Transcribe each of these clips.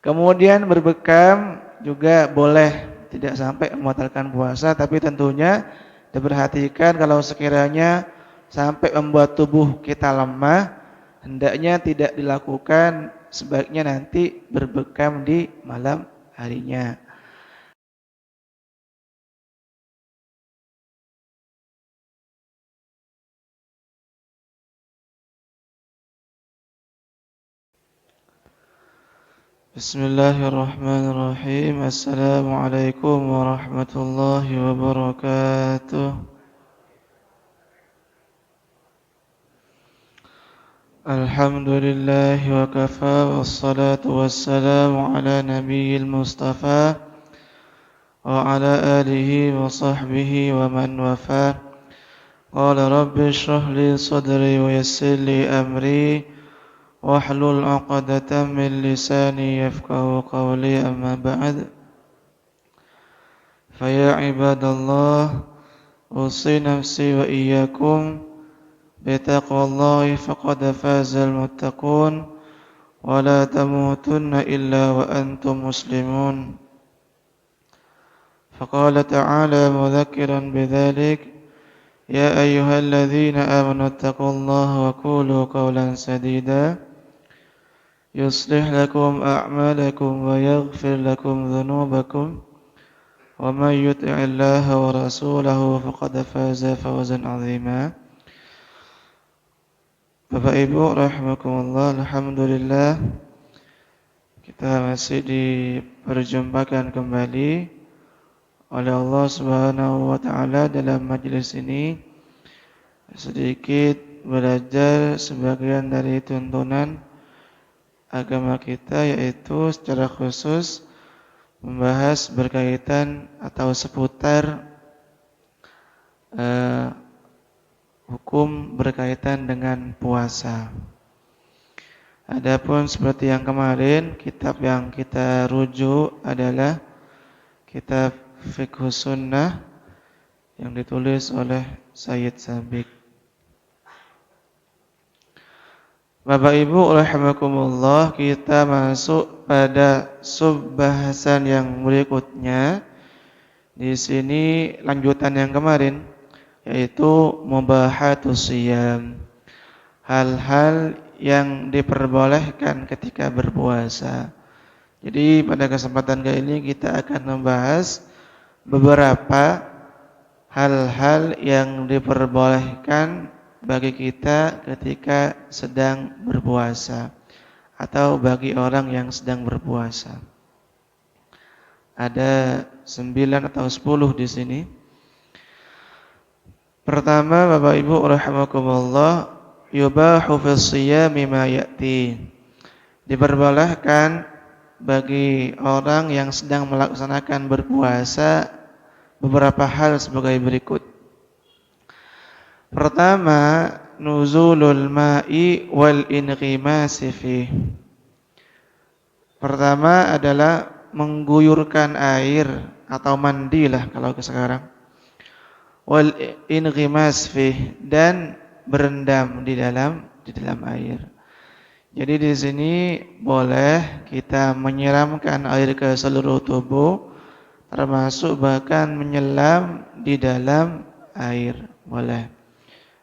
Kemudian berbekam juga boleh, tidak sampai membatalkan puasa, tapi tentunya diperhatikan kalau sekiranya sampai membuat tubuh kita lemah, hendaknya tidak dilakukan, sebaiknya nanti berbekam di malam harinya. Bismillahirrahmanirrahim. Assalamualaikum warahmatullahi wabarakatuh. Alhamdulillahi wa kafa, wassalatu wassalamu ala nabiyil mustafa wa ala alihi wa sahbihi wa man wafa. Qala rabbi shrah li sadri wa yassir li amri wahlul 'uqdatam min lisani yafqahu qawli, amma ba'd. Fa ya ibadallah, usi nafsi wa iyyakum bitaqwallahi faqad fazal muttaqun wa la tamutunna illa wa antum muslimun. Faqala ta'ala mudzakiran bidzalik, ya ayyuhalladzina amanu taqullaha wa qulu qawlan sadida yuslih lakum a'malakum wa yaghfir lakum dhunubakum wa may yuti'illaha wa rasulahu faqad faza fawzan 'azima. Bapak Ibu rahimakumullah, alhamdulillah kita masih diperjumpakan kembali oleh Allah Subhanahu wa taala dalam majelis ini, sedikit belajar sebagian dari tuntunan agama kita, yaitu secara khusus membahas berkaitan atau seputar hukum berkaitan dengan puasa. Adapun seperti yang kemarin, kitab yang kita rujuk adalah kitab Fiqhus Sunnah yang ditulis oleh Sayyid Sabiq. Bapak Ibu rahimakumullah, kita masuk pada sub-bahasan yang berikutnya. Di sini lanjutan yang kemarin, yaitu mubahatus shiyam, hal-hal yang diperbolehkan ketika berpuasa. Jadi pada kesempatan kali ini kita akan membahas beberapa hal-hal yang diperbolehkan bagi kita ketika sedang berpuasa atau bagi orang yang sedang berpuasa. Ada 9 atau 10 di sini. Pertama, Bapak Ibu rahimakumullah, yubahu fis shiyami ma ya'ti. Diperbolehkan bagi orang yang sedang melaksanakan berpuasa beberapa hal sebagai berikut. Pertama, nuzulul ma'i wal inghimasi fih. Pertama adalah mengguyurkan air atau mandilah kalau sekarang. Wal inghimas fih, dan berendam di dalam air. Jadi di sini boleh kita menyiramkan air ke seluruh tubuh, termasuk bahkan menyelam di dalam air, boleh.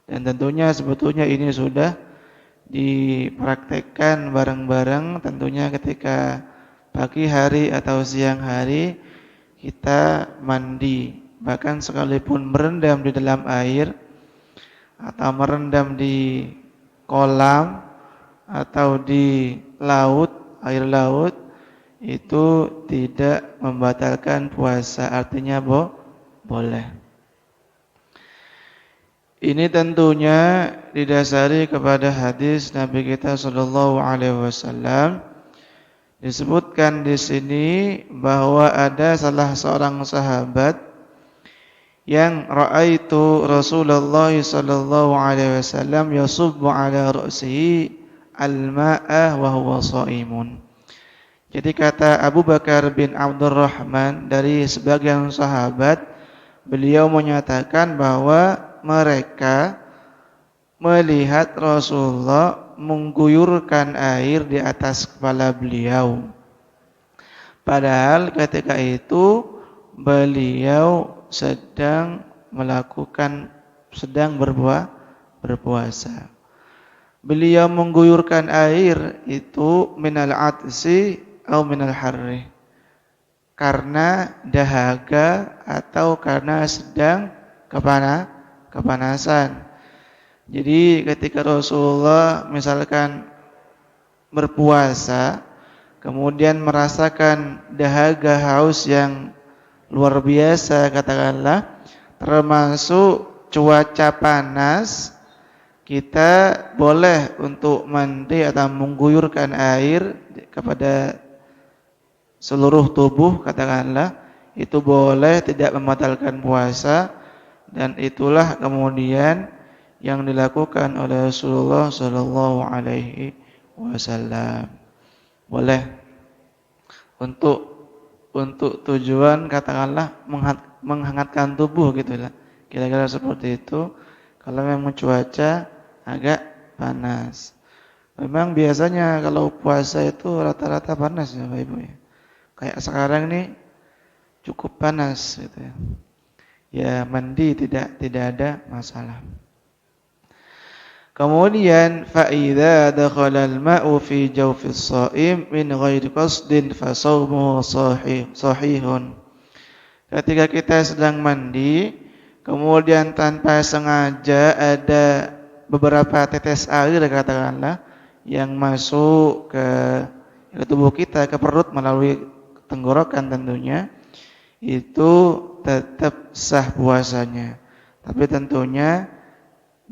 Dan tentunya sebetulnya ini sudah dipraktekkan bareng-bareng, tentunya ketika pagi hari atau siang hari kita mandi, bahkan sekalipun merendam di dalam air atau merendam di kolam atau di laut, air laut, itu tidak membatalkan puasa, artinya boleh. Ini tentunya didasari kepada hadis Nabi kita sallallahu alaihi wasallam. Disebutkan di sini bahwa ada salah seorang sahabat yang ra'aitu Rasulullah sallallahu alaihi wasallam yasubbu ala ra'sihi al-ma'a wa huwa shaimun. Jadi kata Abu Bakar bin Abdurrahman dari sebagian sahabat, beliau menyatakan bahwa mereka melihat Rasulullah mengguyurkan air di atas kepala beliau Padahal ketika itu beliau sedang berpuasa. Beliau mengguyurkan air itu minal atsi atau minal harri, karena dahaga atau karena sedang kepanasan. Jadi ketika Rasulullah misalkan berpuasa, kemudian merasakan dahaga haus yang luar biasa, katakanlah termasuk cuaca panas, kita boleh untuk mandi atau mengguyurkan air kepada seluruh tubuh, katakanlah itu boleh, tidak membatalkan puasa. Dan itulah kemudian yang dilakukan oleh Rasulullah sallallahu alaihi wasallam. Boleh untuk tujuan katakanlah menghangatkan tubuh gitulah. Kira-kira seperti itu kalau memang cuaca agak panas. Memang biasanya kalau puasa itu rata-rata panas ya Bapak Ibu ya. Kayak sekarang nih cukup panas gitu ya. Ya mandi tidak ada masalah. Kemudian fa idza dakhala al-ma'u fi jawfis shaim min ghairi qasdin fa shaumuhu sahihun. Ketika kita sedang mandi, kemudian tanpa sengaja ada beberapa tetes air katakanlah yang masuk ke tubuh kita, ke perut melalui tenggorokan tentunya, itu tetap sah puasanya. Tapi tentunya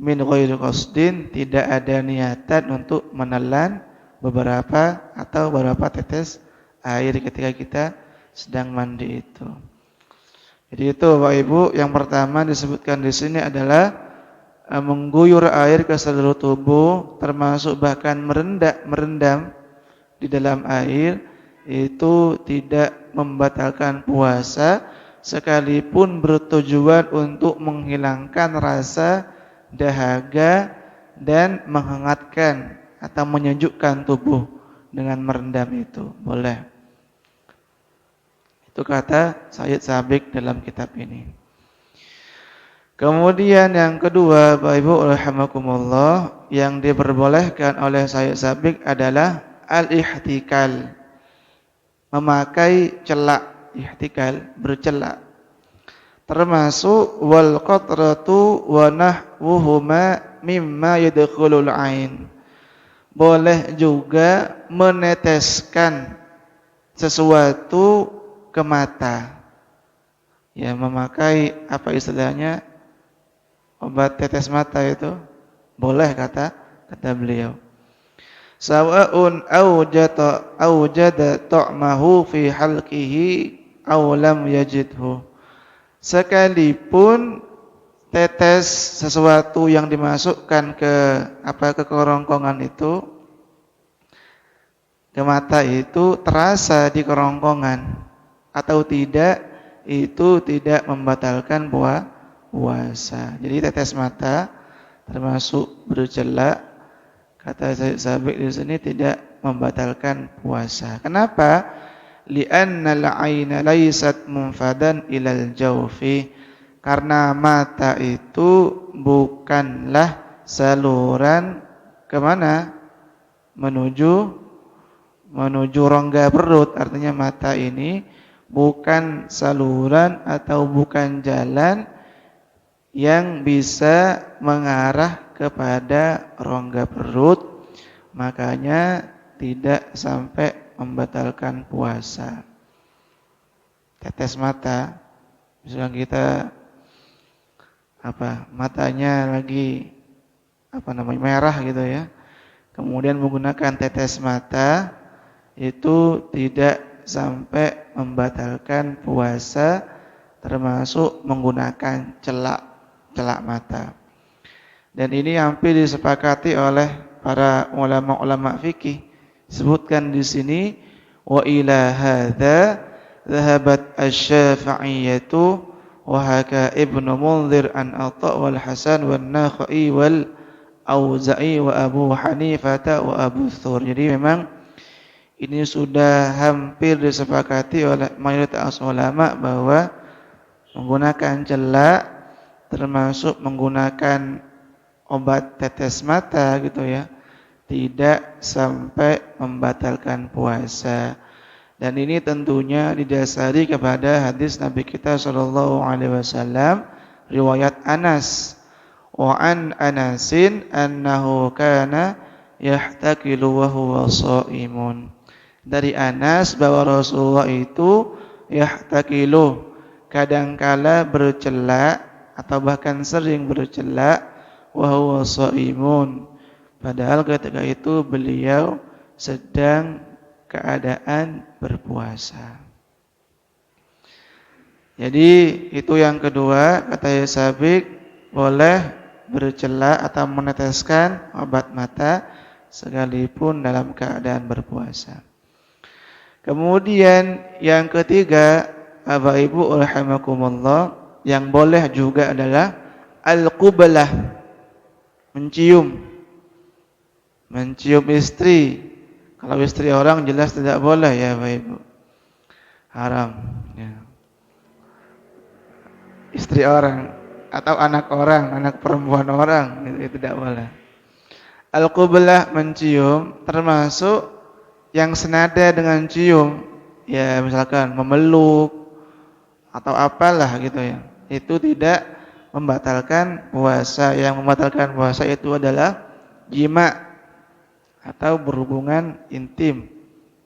min ghairi qasdin, tidak ada niatan untuk menelan beberapa tetes air ketika kita sedang mandi itu. Jadi itu Bapak Ibu, yang pertama disebutkan di sini adalah mengguyur air ke seluruh tubuh, termasuk bahkan merendam di dalam air, itu tidak membatalkan puasa sekalipun bertujuan untuk menghilangkan rasa dahaga dan menghangatkan atau menyejukkan tubuh dengan merendam itu, boleh. Itu kata Sayyid Sabiq dalam kitab ini. Kemudian yang kedua, Bapak Ibu rahimakumullah, yang diperbolehkan oleh Sayyid Sabiq adalah al-ihtikal, memakai celak, ihtikal, bercelak. Termasuk wal qatratu wa nahwuhuma mimma yadkhulul ain. Boleh juga meneteskan sesuatu ke mata. Ya, memakai apa istilahnya? Obat tetes mata itu boleh kata beliau. Sawa'un awjada ta'mahu fi halqihi aw lam yajidhu. Sekalipun tetes sesuatu yang dimasukkan ke kerongkongan itu, ke mata itu terasa di kerongkongan atau tidak, itu tidak membatalkan puasa. Jadi tetes mata termasuk bercelak, kata Sayyid Sabiq di sini tidak membatalkan puasa. Kenapa? Li'anna al-'aina laysat munfadan ilal jawfi, karena mata itu bukanlah saluran kemana? Menuju rongga perut. Artinya mata ini bukan saluran atau bukan jalan yang bisa mengarah kepada rongga perut, makanya tidak sampai membatalkan puasa. Tetes mata, misalnya kita matanya lagi merah gitu ya, kemudian menggunakan tetes mata, itu tidak sampai membatalkan puasa, termasuk menggunakan celak mata. Dan ini hampir disepakati oleh para ulama fikih. Disebutkan di sini wa ila hadza dhahabat asy-Syafi'iyyatu wa haka Ibnu Munzir an Atha wal Hasan wan Nakhai wal Auza'i wa Abu Hanifah wa Abu Thur. Jadi memang ini sudah hampir disepakati oleh mayoritas ulama bahwa menggunakan celak termasuk menggunakan obat tetes mata gitu ya, tidak sampai membatalkan puasa. Dan ini tentunya didasari kepada hadis Nabi kita sallallahu alaihi wasallam riwayat Anas. Wa an Anasin annahu kana yahtakilu wa huwa shaimun. Dari Anas bahwa Rasulullah itu yahtakilu, kadangkala bercelak atau bahkan sering bercelak wa huwa shaimun. Padahal ketika itu beliau sedang keadaan berpuasa. Jadi itu yang kedua, kata Sabik, boleh bercelak atau meneteskan obat mata sekalipun dalam keadaan berpuasa. Kemudian yang ketiga, Bapak Ibu rahimakumullah, yang boleh juga adalah al-qublah, mencium istri. Kalau istri orang jelas tidak boleh ya Bapak Ibu, haram ya. Istri orang atau anak orang, anak perempuan orang itu tidak boleh. Al-qublah, mencium, termasuk yang senada dengan cium ya, misalkan memeluk atau apalah gitu ya, itu tidak membatalkan puasa. Yang membatalkan puasa itu adalah jima atau berhubungan intim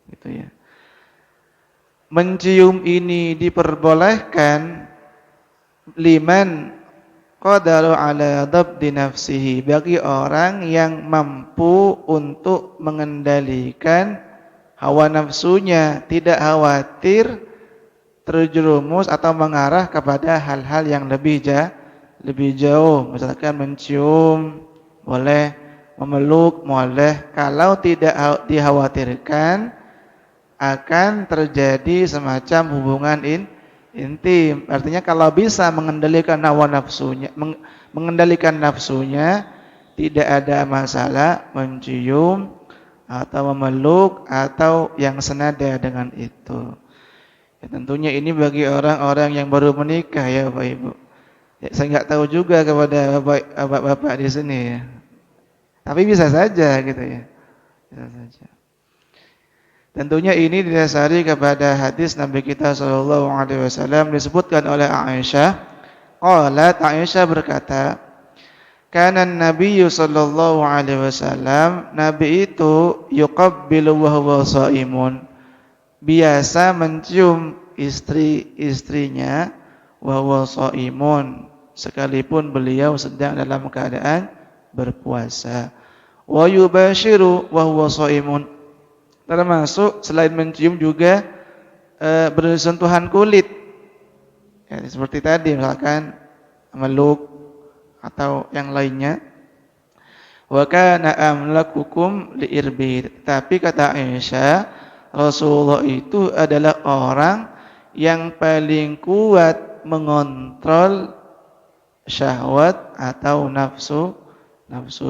gitu ya. Mencium ini diperbolehkan liman qadaru ala dabdi nafsihi, bagi orang yang mampu untuk mengendalikan hawa nafsunya, tidak khawatir terjerumus atau mengarah kepada hal-hal yang lebih jauh. Misalkan mencium boleh, memeluk boleh, kalau tidak dikhawatirkan akan terjadi semacam hubungan intim. Artinya kalau bisa mengendalikan hawa nafsunya, mengendalikan nafsunya, tidak ada masalah mencium atau memeluk atau yang senada dengan itu. Ya, tentunya ini bagi orang-orang yang baru menikah ya Bapak Ibu. Ya, saya nggak tahu juga kepada bapak-bapak di sini ya. Tapi bisa saja gitu ya. Bisa saja. Tentunya ini didasari kepada hadis Nabi kita sallallahu alaihi wasallam, disebutkan oleh Aisyah. Qalat, Aisyah berkata, kana Nabi sallallahu alaihi wasallam, Nabi itu yuqabbilu wa huwa shaimun, biasa mencium istri-istrinya wa huwa shaimun, sekalipun beliau sedang dalam keadaan berpuasa. Wa yubashiru wa huwa shaimun, termasuk selain mencium juga bersentuhan kulit ya, seperti tadi misalkan meluk atau yang lainnya. Wa kana amlakukum liirbi, tapi kata Aisyah, Rasulullah itu adalah orang yang paling kuat mengontrol syahwat atau nafsu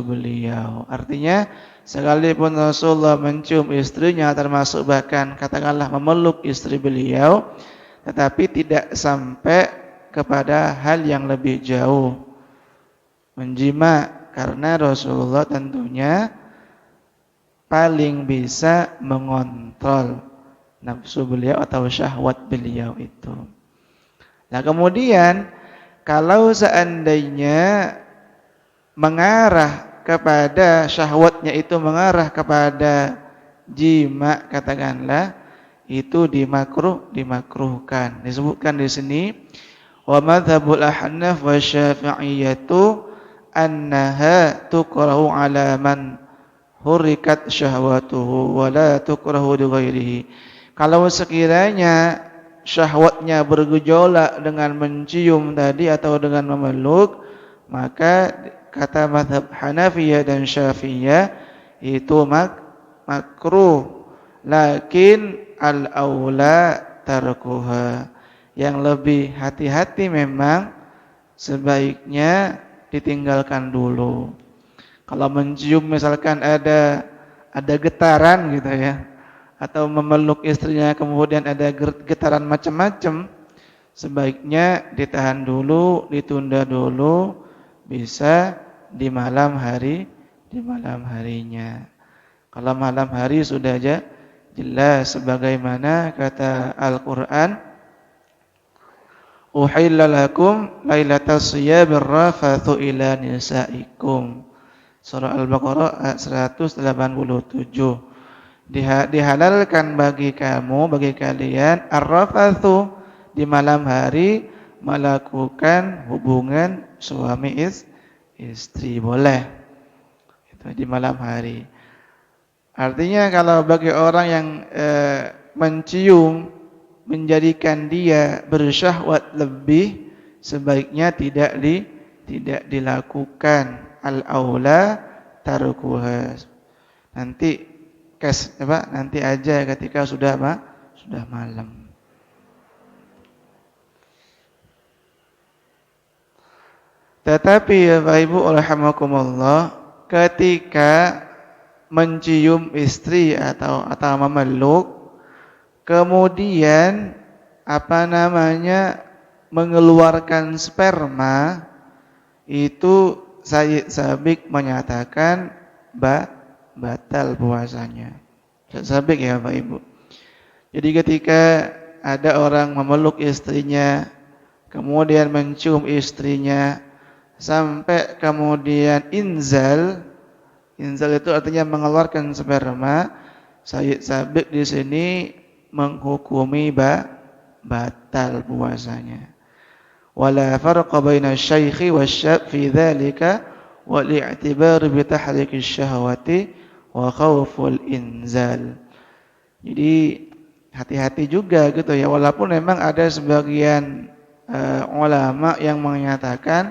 beliau. Artinya sekalipun Rasulullah mencium istrinya, termasuk bahkan katakanlah memeluk istri beliau, tetapi tidak sampai kepada hal yang lebih jauh, menjima, karena Rasulullah tentunya paling bisa mengontrol nafsu beliau atau syahwat beliau itu. Nah kemudian kalau seandainya mengarah kepada syahwatnya itu mengarah kepada jima, katakanlah itu dimakruhkan. Disebutkan di sini wa madzhabul ahnaf wa syafi'iyatu annaha tukrahu ala man hurikat syahwatuhu wa la tukrahu li ghairihi. Kalau sekiranya syahwatnya bergejolak dengan mencium tadi atau dengan memeluk, maka kata mazhab Hanafiyah dan Syafi'iyah itu makruh, lakin al-aula tarkuha, yang lebih hati-hati memang sebaiknya ditinggalkan dulu. Kalau mencium misalkan ada getaran gitu ya, atau memeluk istrinya kemudian ada getaran macam-macam, sebaiknya ditahan dulu, ditunda dulu, bisa di malam harinya. Kalau malam hari sudah aja jelas sebagaimana kata Al-Qur'an, uhilla lakum lailatas siyamir rafathu ila nisaikum. Surah Al-Baqarah ayat 187. Dihalalkan bagi kamu, bagi kalian ar-rafathu di malam hari melakukan hubungan suami istri, boleh. Itu di malam hari. Artinya kalau bagi orang yang mencium menjadikan dia bersyahwat lebih, sebaiknya tidak dilakukan. Al-aula tarukuha. Nanti aja ketika sudah malam. Tetapi ya Bapak Ibu rahimakumullah, ketika mencium istri atau memeluk, kemudian mengeluarkan sperma, itu Sayyid Sabiq menyatakan batal puasanya. Sayyid Sabiq ya Bapak Ibu. Jadi ketika ada orang memeluk istrinya, kemudian mencium istrinya, sampai kemudian inzal itu artinya mengeluarkan sperma, Sayyid Sabiq di sini menghukumi batal puasanya. Wala farqa baina asy-syaikhi wasyab fi dzalika wal i'tibar bi tahriki syahwati wa khauful inzal. Jadi hati-hati juga gitu ya, walaupun memang ada sebagian ulama yang menyatakan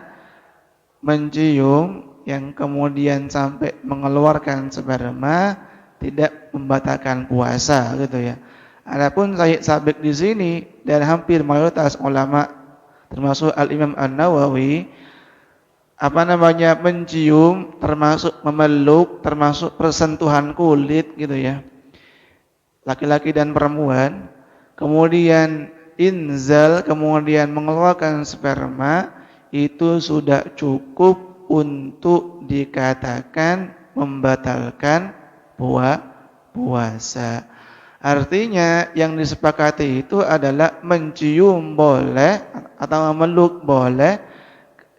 mencium yang kemudian sampai mengeluarkan sperma tidak membatalkan puasa gitu ya. Adapun Sayyid Sabiq di sini dan hampir mayoritas ulama termasuk Al-Imam An-Nawawi, mencium termasuk memeluk, termasuk persentuhan kulit gitu ya, laki-laki dan perempuan, kemudian inzal, kemudian mengeluarkan sperma, itu sudah cukup untuk dikatakan membatalkan puasa. Artinya yang disepakati itu adalah mencium boleh atau memeluk boleh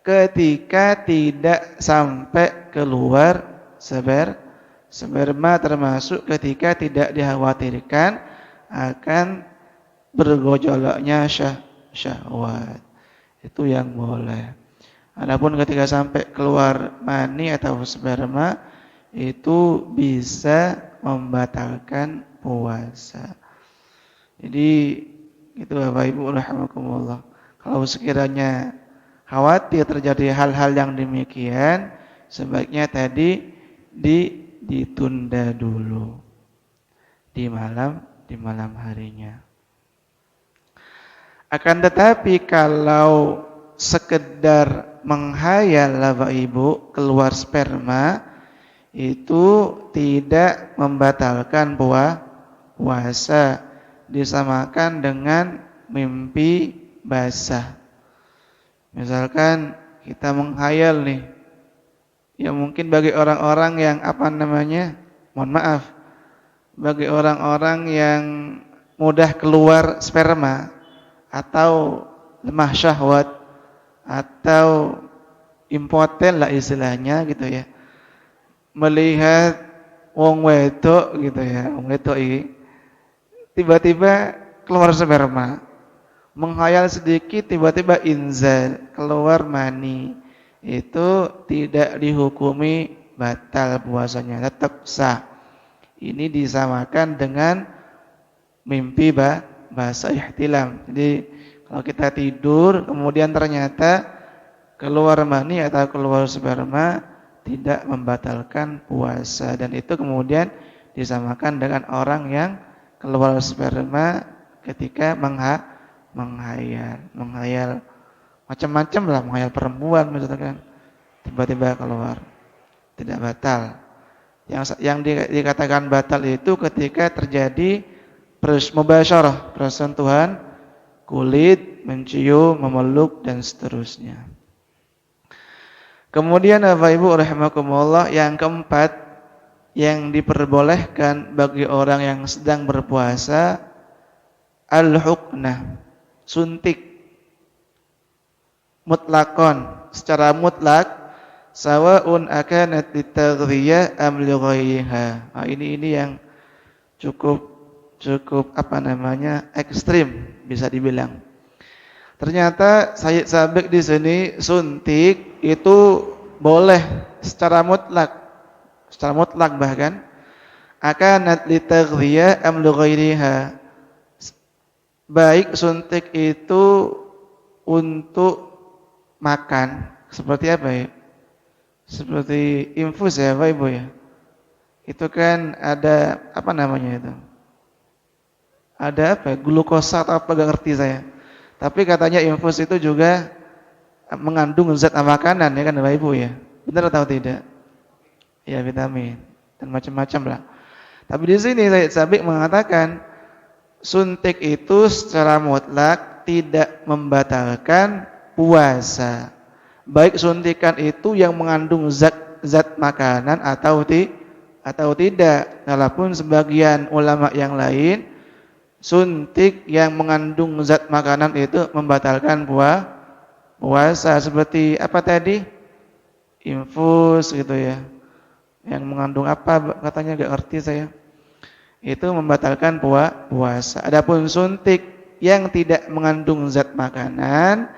ketika tidak sampai keluar sperma, termasuk ketika tidak dikhawatirkan akan bergejolaknya syahwat. Itu yang boleh. Adapun ketika sampai keluar mani atau sperma, itu bisa membatalkan puasa. Jadi itu Bapak Ibu rahimakumullah. Kalau sekiranya khawatir terjadi hal-hal yang demikian, sebaiknya tadi ditunda dulu di malam harinya. Akan tetapi kalau sekedar menghayal Bapak Ibu keluar sperma, itu tidak membatalkan puasa, disamakan dengan mimpi basah. Misalkan kita menghayal nih, ya mungkin bagi orang-orang yang bagi orang-orang yang mudah keluar sperma atau lemah syahwat atau impoten lah istilahnya gitu ya, melihat wong wedok gitu ya, wong wedok ini tiba-tiba keluar sperma, menghayal sedikit tiba-tiba inzal, keluar mani, itu tidak dihukumi batal puasanya, tetap sah. Ini disamakan dengan mimpi basah ihtilam. Jadi kalau kita tidur kemudian ternyata keluar mani atau keluar sperma, tidak membatalkan puasa, dan itu kemudian disamakan dengan orang yang keluar sperma ketika menghayal macam-macam lah, menghayal perempuan misalkan tiba-tiba keluar, tidak batal. Yang dikatakan batal itu ketika terjadi mubasyarah, persentuhan kulit, mencium, memeluk dan seterusnya. Kemudian Bapak Ibu rahimakumullah, yang keempat yang diperbolehkan bagi orang yang sedang berpuasa al-huknah, suntik mutlakon, secara mutlak, sawaun akanat litaghdhiyah am li ghayriha. Nah, ini yang cukup ekstrim bisa dibilang. Ternyata Sayyid Sabiq di sini suntik itu boleh secara mutlak bahkan akanat litaghdhiyah am li ghayriha. Baik suntik itu untuk makan, seperti apa ya? Seperti infus ya Bapak Ibu ya. Itu kan ada apa namanya itu? Ada apa ya? Glukosa atau apa gak ngerti saya. Tapi katanya infus itu juga mengandung zat makanan ya kan Bapak Ibu ya. Benar atau tidak? Ya, vitamin dan macam-macam lah. Tapi di sini Sayyid Sabiq mengatakan suntik itu secara mutlak tidak membatalkan puasa. Baik suntikan itu yang mengandung zat makanan atau tidak. Walaupun sebagian ulama yang lain suntik yang mengandung zat makanan itu membatalkan puasa. Seperti apa tadi? Infus gitu ya. Yang mengandung apa katanya gak ngerti saya. Itu membatalkan puasa. Adapun suntik yang tidak mengandung zat makanan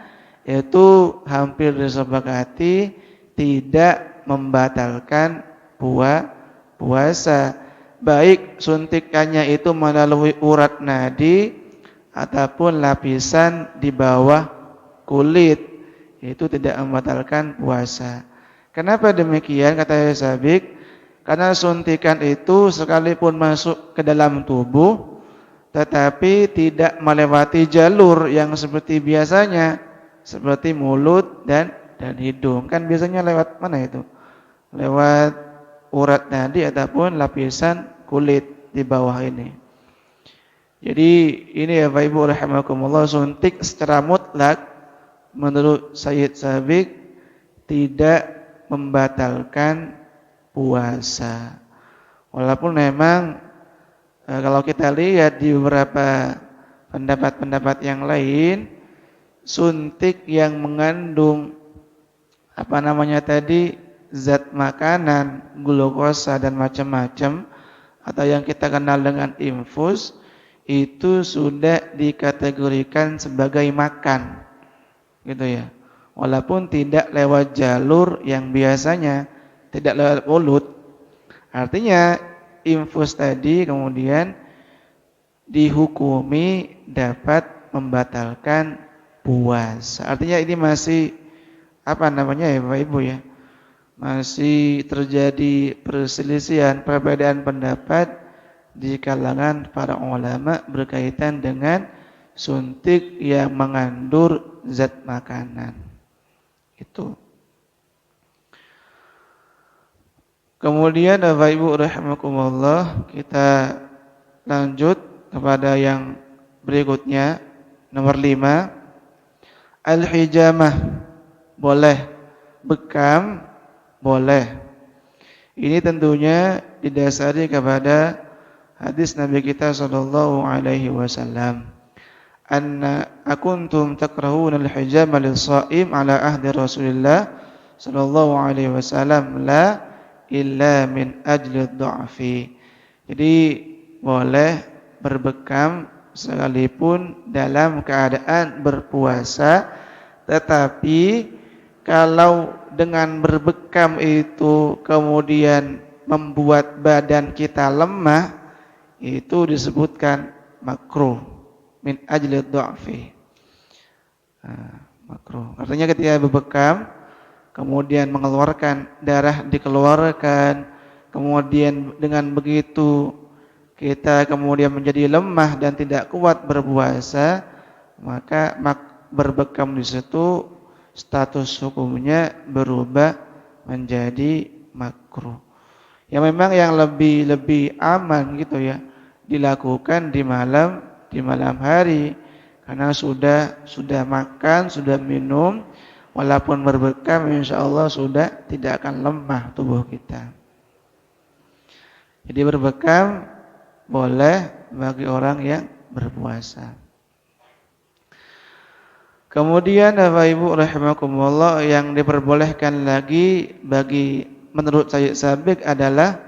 itu hampir disepakati tidak membatalkan puasa. Baik suntikannya itu melalui urat nadi ataupun lapisan di bawah kulit, itu tidak membatalkan puasa. Kenapa demikian kata Sabiq? Karena suntikan itu sekalipun masuk ke dalam tubuh tetapi tidak melewati jalur yang seperti biasanya, seperti mulut dan hidung. Kan biasanya lewat mana itu? Lewat urat nadi ataupun lapisan kulit di bawah ini. Jadi ini ya Bapak Ibu rahimakumullah, suntik secara mutlak menurut Sayyid Sabiq tidak membatalkan puasa. Walaupun memang kalau kita lihat di beberapa pendapat-pendapat yang lain, suntik yang mengandung apa namanya tadi, zat makanan, glukosa dan macam-macam, atau yang kita kenal dengan infus, itu sudah dikategorikan sebagai makan, gitu ya. Walaupun tidak lewat jalur yang biasanya, tidak lewat mulut. Artinya infus tadi kemudian dihukumi dapat membatalkan puasa. Artinya ini masih apa namanya ya Bapak Ibu ya, masih terjadi perselisihan, perbedaan pendapat di kalangan para ulama berkaitan dengan suntik yang mengandung zat makanan. Itu. Kemudian Bapak Ibu rahimakumullah, kita lanjut kepada yang berikutnya, nomor 5. Al-hijamah boleh, bekam boleh. Ini tentunya didasari kepada hadis Nabi kita sallallahu alaihi wasallam. Anna akuntum takrahuna al-hijama lis-shaim ala ahdi Rasulillah sallallahu alaihi wasallam la illa min ajli dha'fi. Jadi boleh berbekam sekalipun dalam keadaan berpuasa, tetapi kalau dengan berbekam itu kemudian membuat badan kita lemah, itu disebutkan makruh, min ajli dha'fi. Makruh. Artinya ketika berbekam kemudian mengeluarkan darah, dikeluarkan, kemudian dengan begitu kita kemudian menjadi lemah dan tidak kuat berpuasa, maka berbekam di situ status hukumnya berubah menjadi makruh. Ya memang yang lebih aman gitu ya dilakukan di malam hari karena sudah makan, sudah minum, walaupun berbekam insyaallah sudah tidak akan lemah tubuh kita. Jadi berbekam boleh bagi orang yang berpuasa. Kemudian Bapak Ibu rahimakumullah yang diperbolehkan lagi bagi menurut Sayyid Sabiq adalah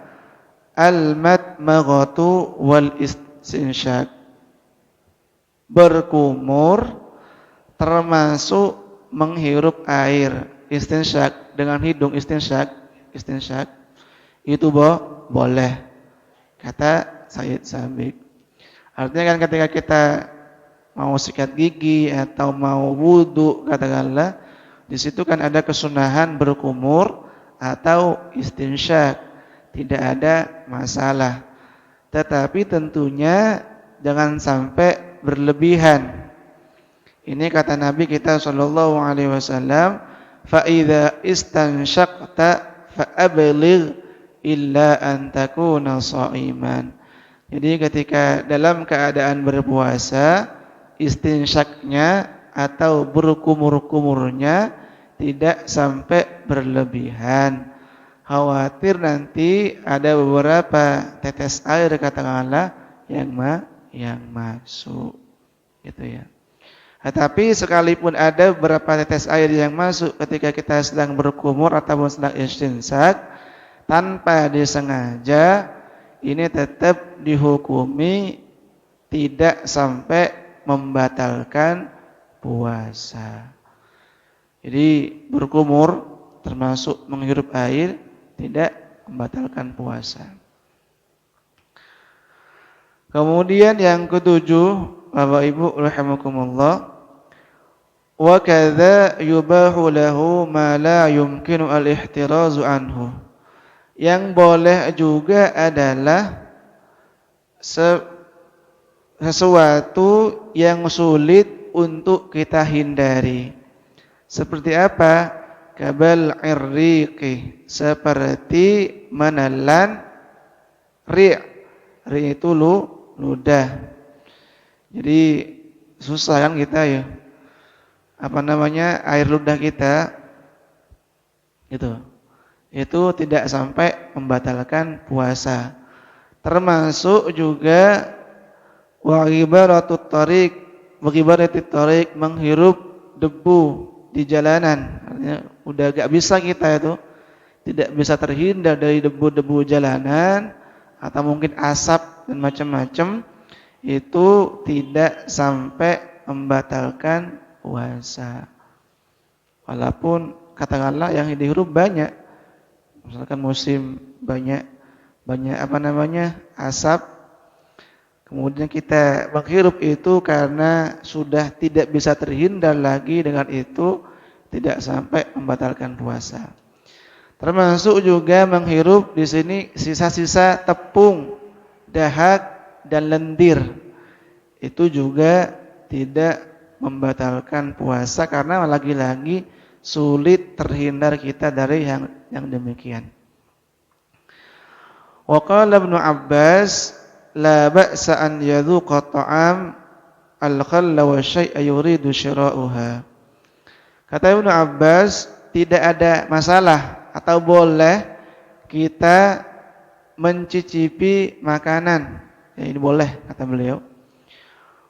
al-madmaghatu wal istinsyaq. Berkumur termasuk menghirup air, istinsyaq dengan hidung, istinsyaq itu boleh kata Sayyid Sabiq. Artinya kan ketika kita mau sikat gigi atau mau wudu katakanlah, di situ kan ada kesunahan berkumur atau istinsyaq, tidak ada masalah. Tetapi tentunya jangan sampai berlebihan. Ini kata Nabi kita sallallahu alaihi wasallam, fa idza istansyaqta fa abligh illa an takuna sha'iman. Jadi ketika dalam keadaan berpuasa, istinsyaknya atau berkumur-kumurnya tidak sampai berlebihan. Khawatir nanti ada beberapa tetes air katakanlah yang masuk gitu ya. Tetapi sekalipun ada beberapa tetes air yang masuk ketika kita sedang berkumur ataupun sedang istinsak tanpa disengaja, ini tetap dihukumi tidak sampai membatalkan puasa. Jadi berkumur termasuk menghirup air tidak membatalkan puasa. Kemudian yang ketujuh, Bapak Ibu rahimakumullah, wa kadza yubahu lahu ma la yumkinu al-ihtirazu anhu. Yang boleh juga adalah sesuatu yang sulit untuk kita hindari. Seperti apa? Kabal irriqi, seperti menelan ri'. Ri' itu ludah. Jadi susah kan kita ya. Air ludah kita gitu. Itu tidak sampai membatalkan puasa. Termasuk juga wa ibaratut tariq, menghirup debu di jalanan. Artinya udah gak bisa kita itu, tidak bisa terhindar dari debu-debu jalanan atau mungkin asap dan macam-macam, itu tidak sampai membatalkan puasa. Walaupun katakanlah yang dihirup banyak, misalkan musim banyak asap, kemudian kita menghirup itu karena sudah tidak bisa terhindar lagi dengan itu, tidak sampai membatalkan puasa. Termasuk juga menghirup di sini sisa-sisa tepung, dahak dan lendir. Itu juga tidak membatalkan puasa karena lagi-lagi sulit terhindar kita dari yang demikian. Wa qala Ibnu Abbas la ba'sa an yadhuqa ta'am al-khalla wa syai'a yuridu syira'uha. Kata Ibnu Abbas, tidak ada masalah atau boleh kita mencicipi makanan. Ya, ini boleh kata beliau.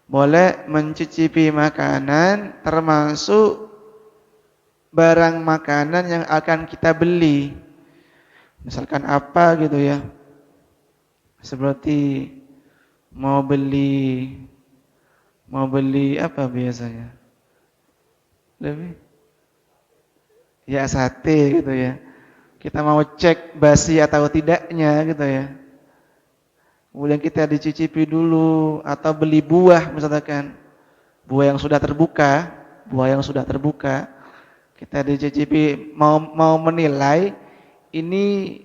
Boleh mencicipi makanan termasuk barang makanan yang akan kita beli. Misalkan apa gitu ya. Seperti mau beli apa biasanya? Lebih ya sate gitu ya. Kita mau cek basi atau tidaknya gitu ya. Kemudian kita dicicipi dulu atau beli buah misalkan. Buah yang sudah terbuka. Kita dicicipi mau menilai ini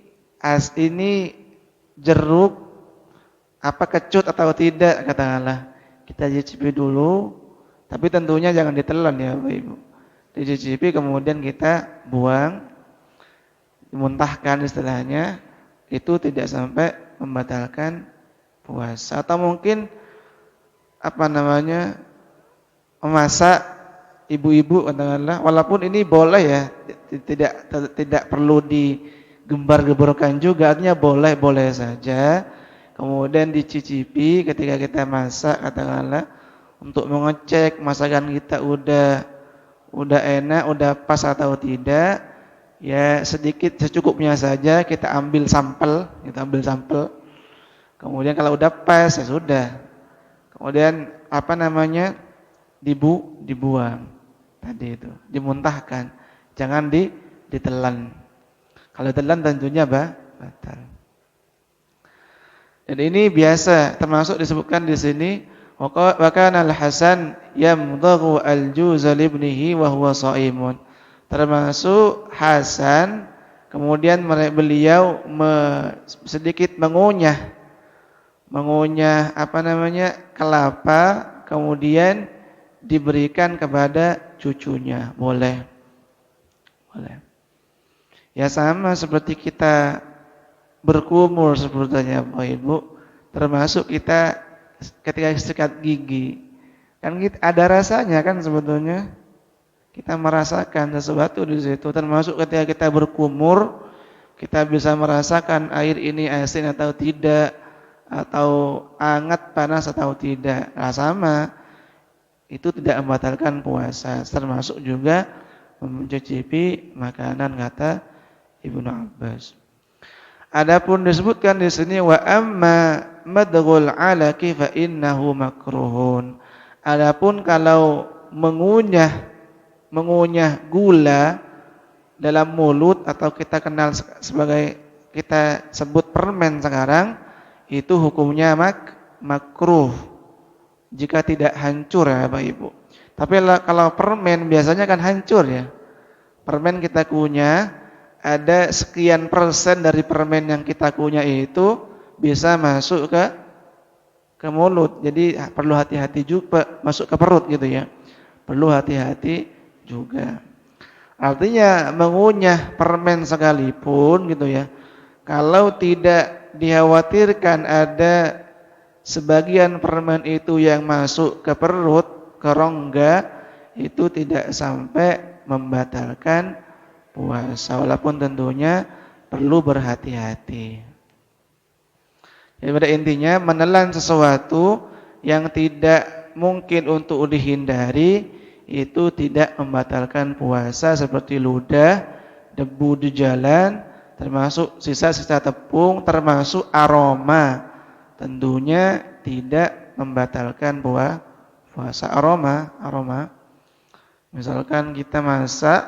jeruk apa kecut atau tidak katakanlah. Kita cicipi dulu, tapi tentunya jangan ditelan ya Bapak Ibu. Dicicipi kemudian kita buang, dimuntahkan istilahnya, itu tidak sampai membatalkan puasa. Atau mungkin memasak ibu-ibu katakanlah, walaupun ini boleh ya, tidak perlu digembar-gemborkan juga, artinya boleh saja. Kemudian dicicipi ketika kita masak katakanlah, untuk mengecek masakan kita udah enak, udah pas atau tidak. Ya sedikit secukupnya saja kita ambil sampel. Kemudian kalau udah pas ya sudah. Kemudian dibuang tadi itu, dimuntahkan. Jangan ditelan. Kalau ditelan tentunya batal. Dan ini biasa, termasuk disebutkan di sini wa kana al-Hasan yamdaghu al-juza li ibnihi wa huwa shaimun. Termasuk Hasan kemudian beliau sedikit mengunyah kelapa, kemudian diberikan kepada cucunya. Boleh. Ya sama seperti kita berkumur sebetulnya Bapak Ibu, termasuk kita ketika sikat gigi. Kan kita ada rasanya kan sebetulnya. Kita merasakan sesuatu di situ, termasuk ketika kita berkumur, kita bisa merasakan air ini asin atau tidak, atau hangat, panas atau tidak. Nah, sama. Itu tidak membatalkan puasa, termasuk juga mencicipi makanan kata Ibnu Abbas. Adapun disebutkan di sini wa amma madghul alaqi fa innahu makruhun. Adapun kalau mengunyah gula dalam mulut atau kita kenal sebagai kita sebut permen sekarang, itu hukumnya makruh jika tidak hancur ya Bapak Ibu. Tapi kalau permen biasanya kan hancur ya. Permen kita kunyah, ada sekian persen dari permen yang kita kunyah itu bisa masuk ke mulut. Jadi perlu hati-hati juga masuk ke perut gitu ya. Perlu hati-hati juga. Artinya mengunyah permen sekalipun gitu ya. Kalau tidak dikhawatirkan ada sebagian permen itu yang masuk ke perut, ke rongga, itu tidak sampai membatalkan puasa, walaupun tentunya perlu berhati-hati. Jadi pada intinya menelan sesuatu yang tidak mungkin untuk dihindari itu tidak membatalkan puasa, seperti ludah, debu di jalan, termasuk sisa-sisa tepung, termasuk aroma. Tentunya tidak membatalkan puasa. Aroma. Misalkan kita masak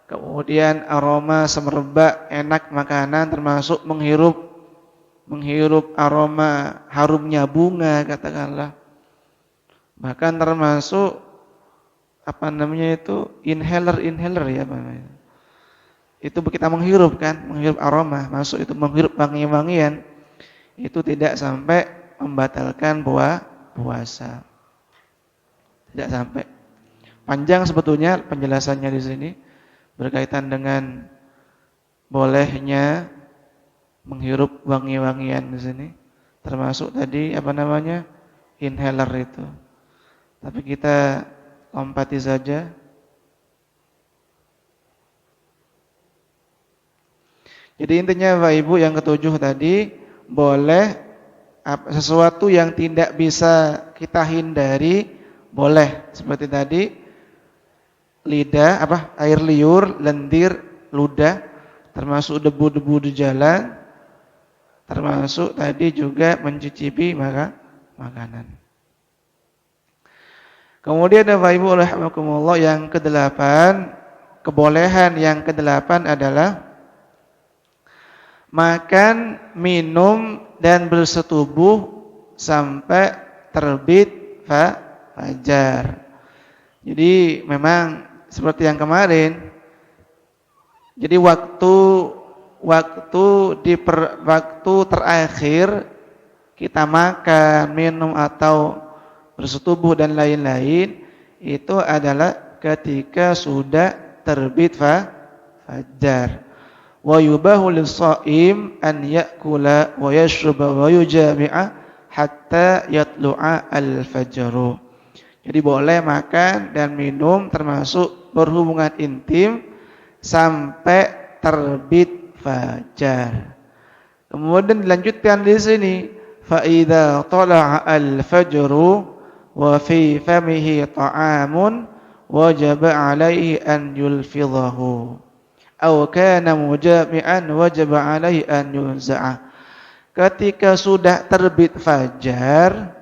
kemudian aroma semerbak enak makanan, termasuk menghirup aroma harumnya bunga katakanlah. Bahkan termasuk inhaler ya Pak. Itu kita menghirup aroma, masuk itu menghirup wangi-wangian. Itu tidak sampai membatalkan puasa. Tidak sampai. Panjang sebetulnya penjelasannya di sini berkaitan dengan bolehnya menghirup wangi-wangian di sini. Termasuk tadi inhaler itu. Tapi kita lompati saja. Jadi intinya Bapak Ibu yang ketujuh tadi, boleh sesuatu yang tidak bisa kita hindari, boleh. Seperti tadi air liur, lendir, ludah, termasuk debu-debu di jalan, termasuk tadi juga mencicipi makanan. Kemudian Bapak Ibu rahimakumullah, yang kedelapan, kebolehan yang kedelapan adalah makan, minum dan bersetubuh sampai terbit fajar. Jadi memang seperti yang kemarin. Jadi waktu terakhir kita makan, minum atau bersetubuh dan lain-lain itu adalah ketika sudah terbit fajar. wa yubahu lis-shaim an ya'kula wa yashruba wa yujami'a hatta yatlu'a al-fajr. Jadi boleh makan dan minum termasuk berhubungan intim sampai terbit fajar. Kemudian dilanjutkan di sini, fa idza tala'a al-fajru wa fi famihi ta'amun wajaba 'alaihi an yulfidhahu aw kana mujami'an wajaba 'alaihi an yunza'a. Ketika sudah terbit fajar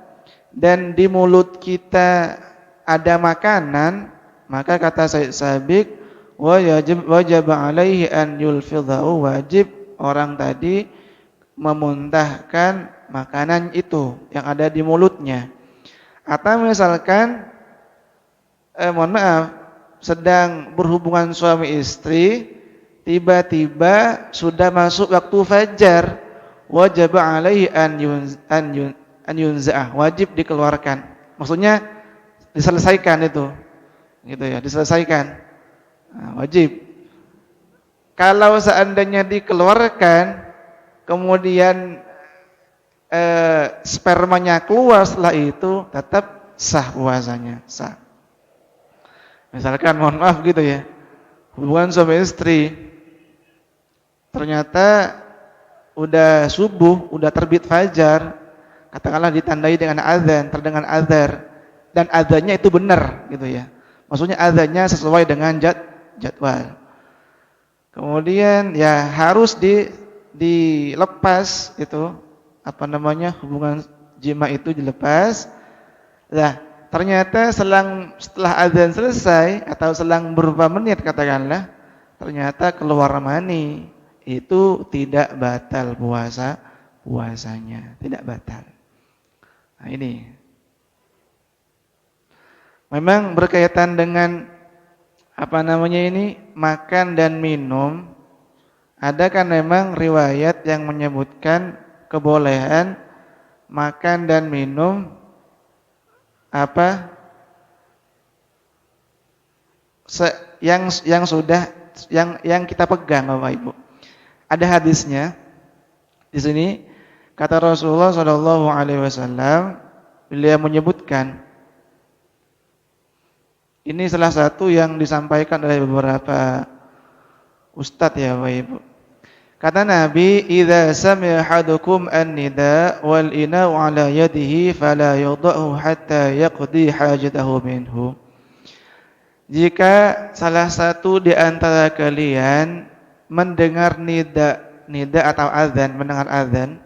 dan di mulut kita ada makanan, maka kata Said Sabiq, wajib alaihi an yulfidhahu, wajib orang tadi memuntahkan makanan itu yang ada di mulutnya. Atau misalkan mohon maaf, sedang berhubungan suami istri, tiba-tiba sudah masuk waktu fajar, wajib alaihi an yunza'ah, wajib dikeluarkan. Maksudnya diselesaikan itu. Gitu ya, diselesaikan. Nah, wajib. Kalau seandainya dikeluarkan kemudian spermanya keluar setelah itu, tetap sah puasanya, sah. Misalkan mohon maaf gitu ya, hubungan suami istri, ternyata udah subuh, udah terbit fajar, katakanlah ditandai dengan azan, terdengar azan, dan azannya itu benar gitu ya. Maksudnya azannya sesuai dengan jadwal. Kemudian ya harus dilepas itu, hubungan jima itu dilepas. Nah, ternyata setelah azan selesai atau selang beberapa menit katakanlah, ternyata keluar mani, itu tidak batal puasanya, tidak batal. Nah, ini memang berkaitan dengan makan dan minum. Ada kan memang riwayat yang menyebutkan kebolehan makan dan minum yang kita pegang, Bapak Ibu. Ada hadisnya di sini, kata Rasulullah sallallahu alaihi wasallam, beliau menyebutkan, ini salah satu yang disampaikan oleh beberapa ustadz ya Bapak Ibu. Kata Nabi, "Idza sami'a ahadukum an-nida wal ina'u 'ala yadihi fala yadh'u hatta yaqdi hajatahu minhu." Jika salah satu di antara kalian mendengar nida atau azan, mendengar azan,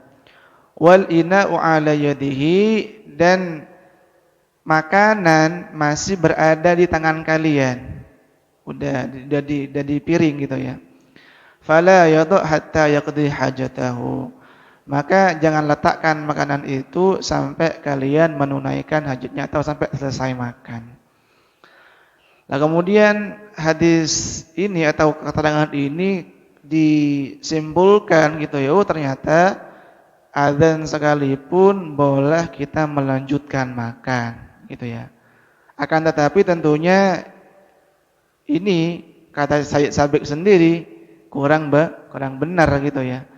wal ina'u 'ala yadihi, dan makanan masih berada di tangan kalian, udah di piring gitu ya. Fala yadhu hatta yaqdi hajatahu. Maka jangan letakkan makanan itu sampai kalian menunaikan hajatnya atau sampai selesai makan. Nah, kemudian hadis ini atau keterangan ini disimpulkan gitu ya, ternyata azan sekalipun boleh kita melanjutkan makan gitu ya. Akan tetapi tentunya ini kata Said Sabiq sendiri kurang benar gitu ya.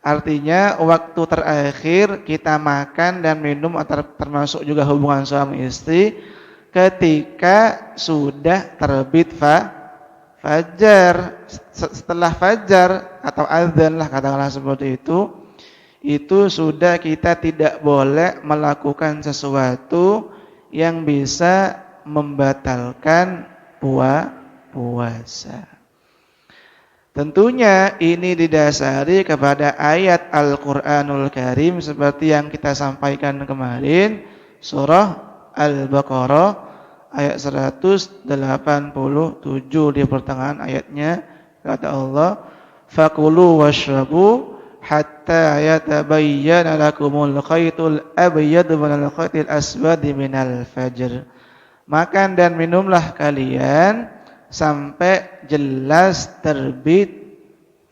Artinya waktu terakhir kita makan dan minum atau termasuk juga hubungan suami istri ketika sudah terbit fajar. Setelah fajar atau azan lah katakanlah seperti itu sudah kita tidak boleh melakukan sesuatu yang bisa membatalkan puasa. Tentunya ini didasari kepada ayat Al-Qur'anul Karim seperti yang kita sampaikan kemarin, surah Al-Baqarah ayat 187 di pertengahan ayatnya, kata Allah, "Fakulu washrabu hatta yatabayyana lakumul khaytul abyadu minal khaytil aswadi minal fajr." Makan dan minumlah kalian sampai jelas terbit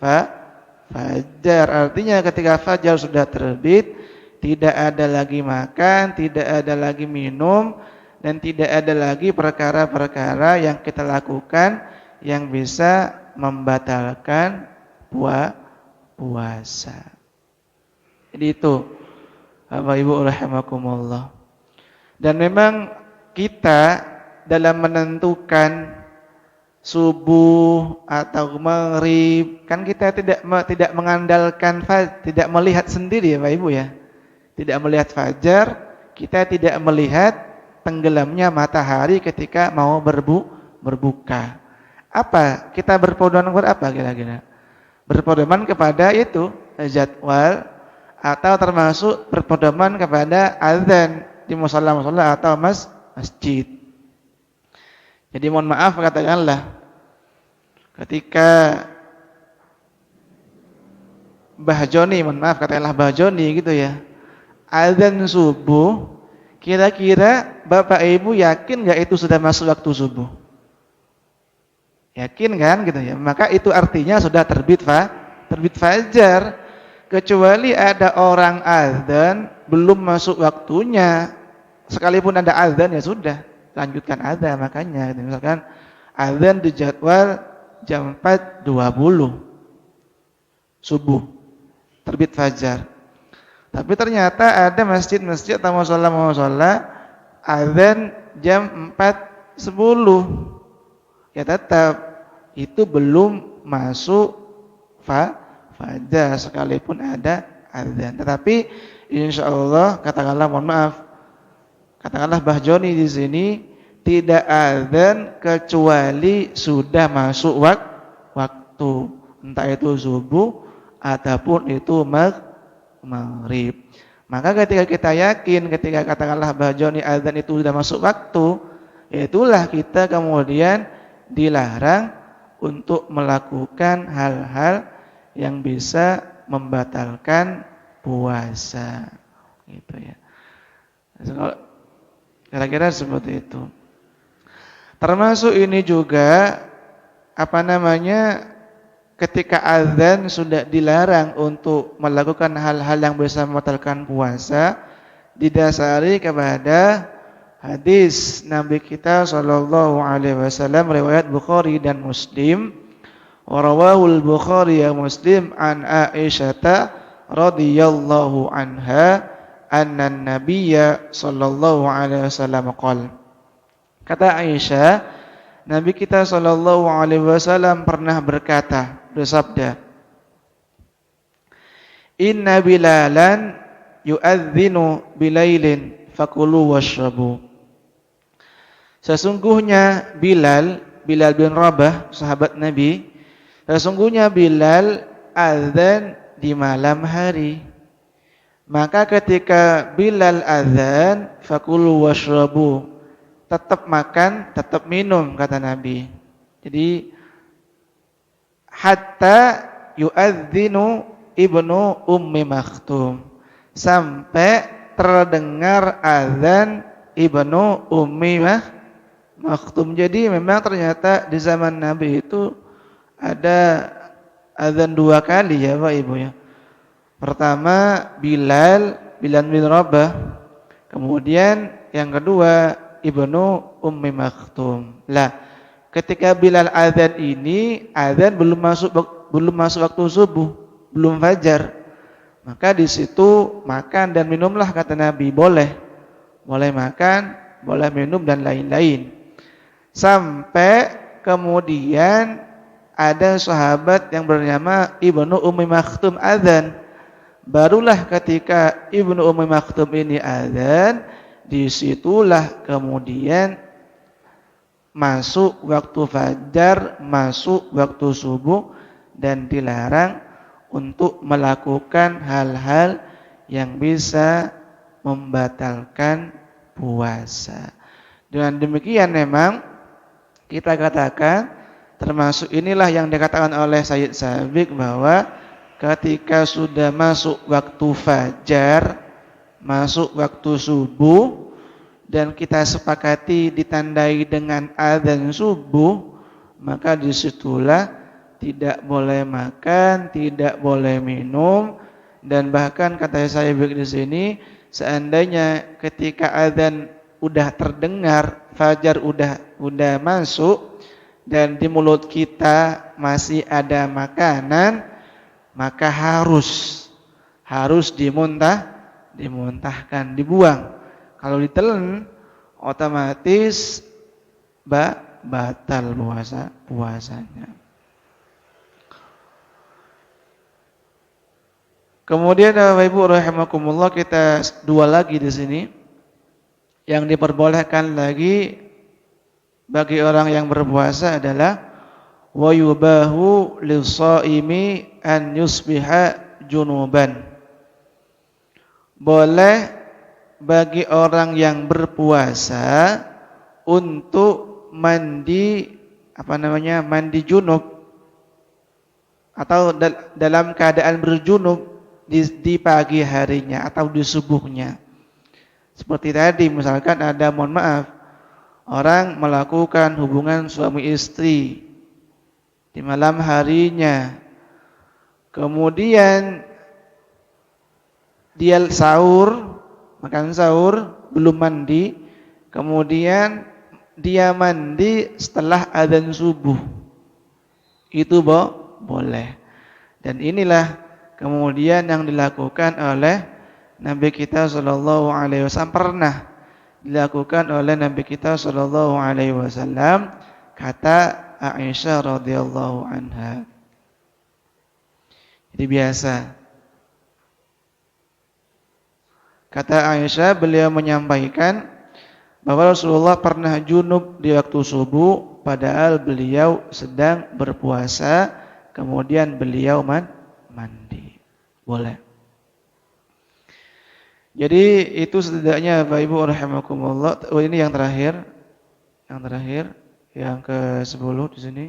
fajar. Artinya ketika fajar sudah terbit, tidak ada lagi makan, tidak ada lagi minum, dan tidak ada lagi perkara-perkara yang kita lakukan yang bisa membatalkan puasa. Jadi itu Bapak Ibu rahimakumullah. Dan memang kita dalam menentukan subuh atau maghrib, kan kita tidak mengandalkan tidak melihat sendiri ya Bapak Ibu ya. Tidak melihat fajar, kita tidak melihat tenggelamnya matahari ketika mau berbuka. Apa? Kita berpedoman kepada apa kira-kira? Berpedoman kepada itu jadwal atau termasuk berpedoman kepada azan di musala-musala atau masjid. Jadi mohon maaf katakanlah ketika Mbah Joni, mohon maaf katakanlah Mbah Joni gitu ya, azan subuh, kira-kira Bapak Ibu yakin nggak itu sudah masuk waktu subuh? Yakin kan gitu ya? Maka itu artinya sudah terbit fajar. Kecuali ada orang azan belum masuk waktunya, sekalipun ada azan ya sudah lanjutkan azan. Makanya gitu. Misalkan azan dijadwal jam 4.20 subuh, terbit fajar. Tapi ternyata ada masjid-masjid atau mushola azan jam 4.10. Ya tetap itu belum masuk fajar sekalipun ada azan. Tetapi insyaallah katakanlah mohon maaf, katakanlah Mbah Joni di sini tidak azan kecuali sudah masuk waktu, entah itu subuh ataupun itu maghrib. Maka ketika kita yakin, ketika katakanlah Mbah Joni azan itu sudah masuk waktu, itulah kita kemudian dilarang untuk melakukan hal-hal yang bisa membatalkan puasa, gitu ya. Kira-kira seperti itu. Termasuk ini juga ketika azan sudah dilarang untuk melakukan hal-hal yang bisa membatalkan puasa, didasari kepada hadis Nabi kita sallallahu alaihi wasallam riwayat Bukhari dan Muslim. Warawahul Bukhari ya Muslim an Aisyah radhiyallahu anha anna Nabiyya sallallahu alaihi wasallam qala. Kata Aisyah, Nabi kita sallallahu alaihi wasallam pernah bersabda, Inna Bilalan yu'adzinu bilailin fakulu washrabu. Sesungguhnya Bilal bin Rabah, sahabat Nabi, sesungguhnya Bilal azan di malam hari. Maka ketika Bilal azan, fakulu washrabu, tetap makan, tetap minum, kata Nabi. Jadi hatta yu'adzinu ibnu Ummi Maktum, sampai terdengar azan ibnu Ummi Maktum. Jadi memang ternyata di zaman Nabi itu ada azan 2 kali ya Pak Ibu ya. Pertama Bilal bin Rabah, kemudian yang kedua ibnu Ummi Maktum. Lah, ketika Bilal azan ini, azan belum masuk waktu subuh, belum fajar. Maka di situ makan dan minumlah kata Nabi, boleh makan, boleh minum dan lain-lain. Sampai kemudian ada sahabat yang bernama Ibnu Ummi Maktum azan. Barulah ketika Ibnu Ummi Maktum ini azan, disitulah kemudian masuk waktu fajar, masuk waktu subuh, dan dilarang untuk melakukan hal-hal yang bisa membatalkan puasa. Dengan demikian memang kita katakan, termasuk inilah yang dikatakan oleh Sayyid Sabiq, bahwa ketika sudah masuk waktu fajar, masuk waktu subuh, dan kita sepakati ditandai dengan azan subuh, maka disitulah tidak boleh makan, tidak boleh minum. Dan bahkan kata saya di sini, seandainya ketika azan udah terdengar, fajar udah masuk, dan di mulut kita masih ada makanan, maka harus dimuntahkan, dibuang. Kalau ditelan otomatis batal puasanya. Kemudian Bapak Ibu rahimakumullah, kita dua lagi di sini yang diperbolehkan lagi bagi orang yang berpuasa adalah wa yubahu lis-shaimi an yusbiha junuban. Boleh bagi orang yang berpuasa untuk mandi mandi junub atau dalam keadaan berjunub di pagi harinya atau di subuhnya. Seperti tadi misalkan ada, mohon maaf, orang melakukan hubungan suami istri di malam harinya, kemudian dia makan sahur, belum mandi, kemudian dia mandi setelah adzan subuh, itu boleh. Dan inilah kemudian yang dilakukan oleh Nabi kita sallallahu alaihi wasallam, pernah dilakukan oleh Nabi kita sallallahu alaihi wasallam, kata Aisyah radhiyallahu anha. Jadi biasa. Kata Aisyah, beliau menyampaikan bahwa Rasulullah pernah junub di waktu subuh padahal beliau sedang berpuasa, kemudian beliau mandi. Boleh. Jadi itu setidaknya Bapak Ibu rahimakumullah. Ini yang terakhir. Yang ke-10 di sini.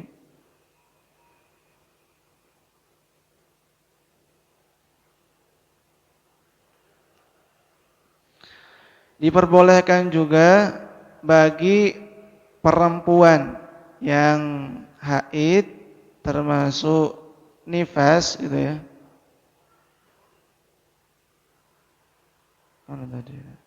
Diperbolehkan juga bagi perempuan yang haid termasuk nifas gitu ya. Mana tadi?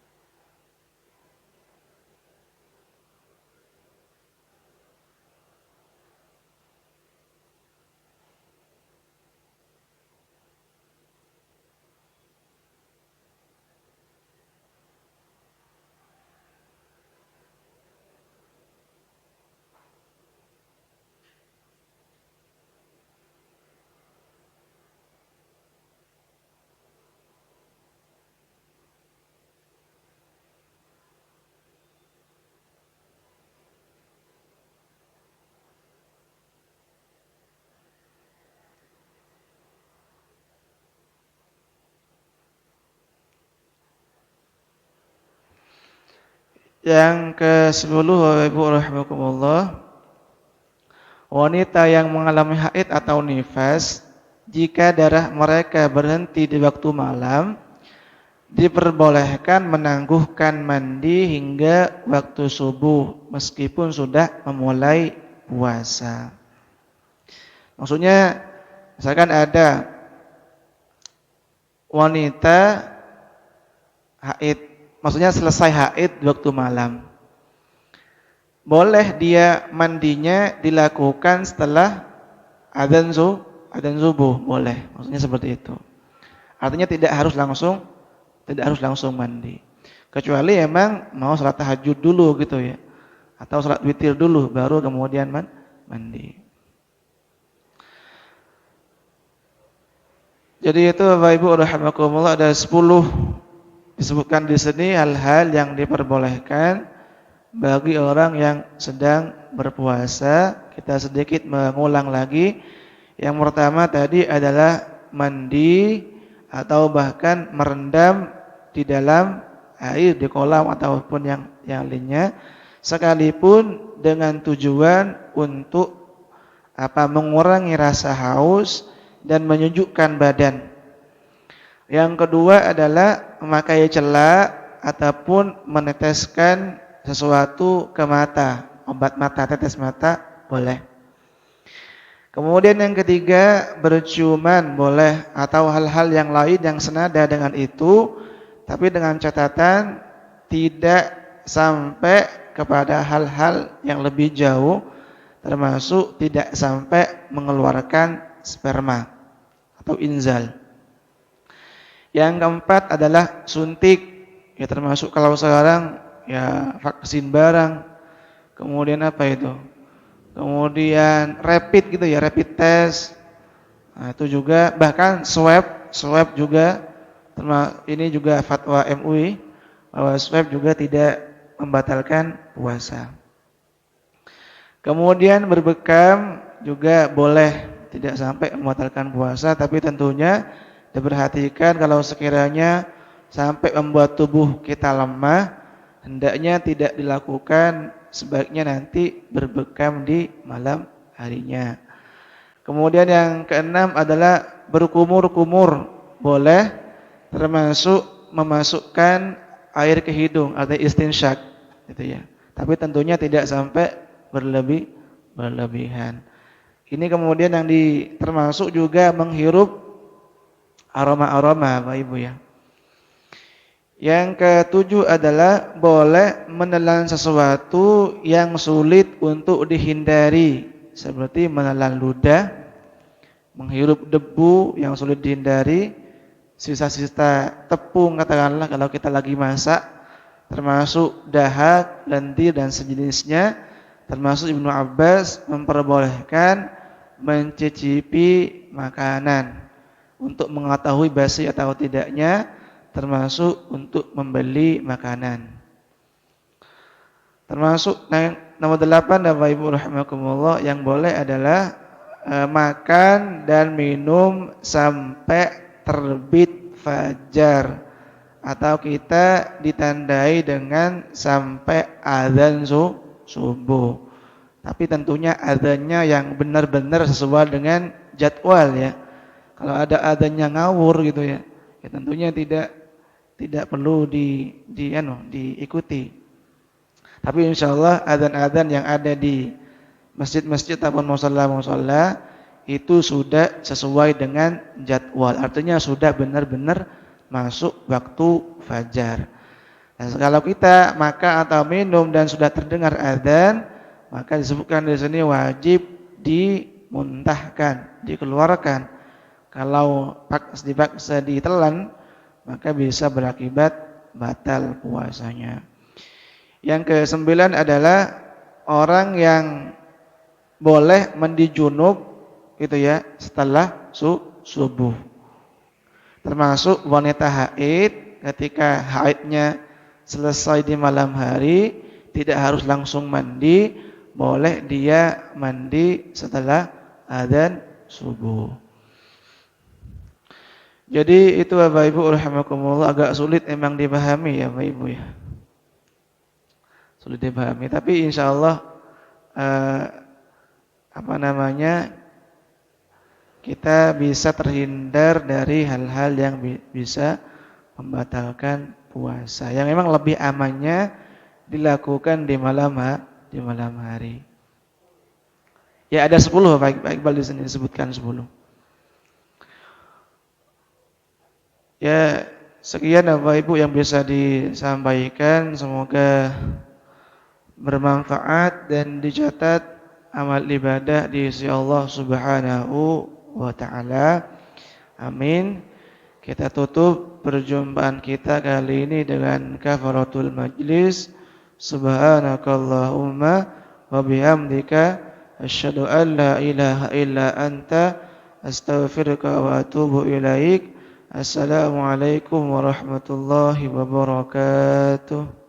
Yang ke-10 Bapak Ibu rahimakumullah, wanita yang mengalami haid atau nifas, jika darah mereka berhenti di waktu malam, diperbolehkan menangguhkan mandi hingga waktu subuh meskipun sudah memulai puasa. Maksudnya misalkan ada wanita haid, maksudnya selesai haid di waktu malam, boleh dia mandinya dilakukan setelah adzan subuh, boleh. Maksudnya seperti itu. Artinya tidak harus langsung mandi. Kecuali emang mau salat tahajud dulu gitu ya, atau salat witir dulu baru kemudian mandi. Jadi itu Bapak Ibu rahimakumullah, ada 10 disebutkan di sini hal-hal yang diperbolehkan bagi orang yang sedang berpuasa. Kita sedikit mengulang lagi. Yang pertama tadi adalah mandi atau bahkan merendam di dalam air, di kolam ataupun yang lainnya, sekalipun dengan tujuan untuk mengurangi rasa haus dan menyejukkan badan. Yang kedua adalah memakai celak ataupun meneteskan sesuatu ke mata, obat mata, tetes mata, boleh. Kemudian yang ketiga, berciuman boleh, atau hal-hal yang lain yang senada dengan itu, tapi dengan catatan tidak sampai kepada hal-hal yang lebih jauh, termasuk tidak sampai mengeluarkan sperma atau inzal. Yang keempat adalah suntik, ya termasuk kalau sekarang ya vaksin barang, kemudian apa itu? Kemudian rapid gitu ya, rapid test. Nah, itu juga bahkan swab juga ini juga fatwa MUI bahwa swab juga tidak membatalkan puasa. Kemudian berbekam juga boleh, tidak sampai membatalkan puasa, tapi tentunya diperhatikan kalau sekiranya sampai membuat tubuh kita lemah, hendaknya tidak dilakukan, sebaiknya nanti berbekam di malam harinya. Kemudian yang keenam adalah berkumur-kumur, boleh, termasuk memasukkan air ke hidung atau istinsyak gitu ya. Tapi tentunya tidak sampai berlebihan. Ini kemudian yang termasuk juga menghirup aroma-aroma Bapak Ibu ya. Yang ketujuh adalah boleh menelan sesuatu yang sulit untuk dihindari, seperti menelan ludah, menghirup debu yang sulit dihindari, sisa-sisa tepung katakanlah kalau kita lagi masak, termasuk dahak, lendir dan sejenisnya. Termasuk Ibnu Abbas memperbolehkan mencicipi makanan untuk mengetahui basi atau tidaknya, termasuk untuk membeli makanan. Termasuk nomor 8 Bapak Ibu rahimakumullah, yang boleh adalah makan dan minum sampai terbit fajar, atau kita ditandai dengan sampai azan subuh. Tapi tentunya azannya yang benar-benar sesuai dengan jadwal ya. Kalau ada azannya ngawur gitu ya, ya tentunya tidak perlu diikuti. Tapi insyaallah azan-azan yang ada di masjid-masjid ataupun musalla itu sudah sesuai dengan jadwal. Artinya sudah benar-benar masuk waktu fajar. Nah, kalau kita makan atau minum dan sudah terdengar adzan, maka disebutkan di sini wajib dimuntahkan, dikeluarkan. Kalau dipaksa ditelan, maka bisa berakibat batal puasanya. Yang ke-9 adalah orang yang boleh mandi junub gitu ya setelah subuh. Termasuk wanita haid, ketika haidnya selesai di malam hari, tidak harus langsung mandi, boleh dia mandi setelah adzan subuh. Jadi itu Bapak Ibu rahimakumullah, agak sulit memang dipahami ya Bapak Ibu ya. Sulit dipahami, tapi insyaallah kita bisa terhindar dari hal-hal yang bisa membatalkan puasa. Yang memang lebih amannya dilakukan di malam hari. Ya ada 10 Pak Iqbal di sini disebutkan 10. Ya sekian Bapak Ibu yang bisa disampaikan, semoga bermanfaat dan dicatat amal ibadah di sisi Allah Subhanahu wa taala. Amin. Kita tutup perjumpaan kita kali ini dengan kafaratul majlis. Subhanakallahumma wa bihamdika asyhadu an la ilaha illa anta astaghfiruka wa atubu ilaik. Assalamualaikum warahmatullahi wabarakatuh.